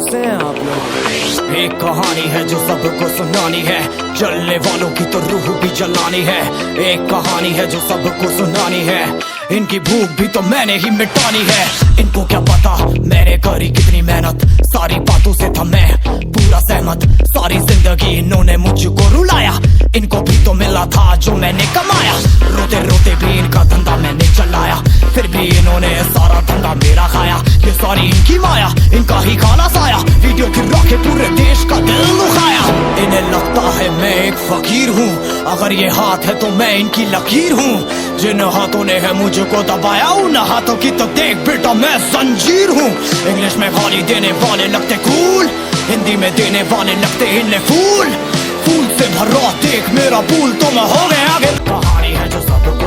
कैसे हैं आप लोग? एक कहानी है जो सबको सुनानी है, जलने वालों की तो रूह भी जलानी है। एक कहानी है जो सबको सुनानी है, इनकी भूख भी तो मैंने ही मिटानी है। इनको क्या पता मैंने करी कितनी मेहनत, सारी बातों से था मैं पूरा सहमत। सारी जिंदगी इन्होंने मुझको रुलाया, इनको भी तो मिला था जो मैंने कमाया। रोते रोते भी इनका धंधा मैंने चलाया, फिर भी इन्होंने सारा धंधा मेरा खाया। ये सारी इनकी माया, इनका ही खाना साया, वीडियो गिरा के पूरे देश का दिल दुखाया। इन्हें लगता है मैं एक फकीर हूँ, अगर ये हाथ है तो मैं इनकी लकीर हूँ। जिन हाथों ने है मुझको दबाया, उन हाथों की तो देख बेटा मैं जंजीर हूँ। इंग्लिश में गाली देने वाले लगते कूल, हिंदी में देने वाले लगते इन्हें फूल। फूल से भरा देख मेरा पूल, तो मैं हो गया आगे। कहानी है जो सब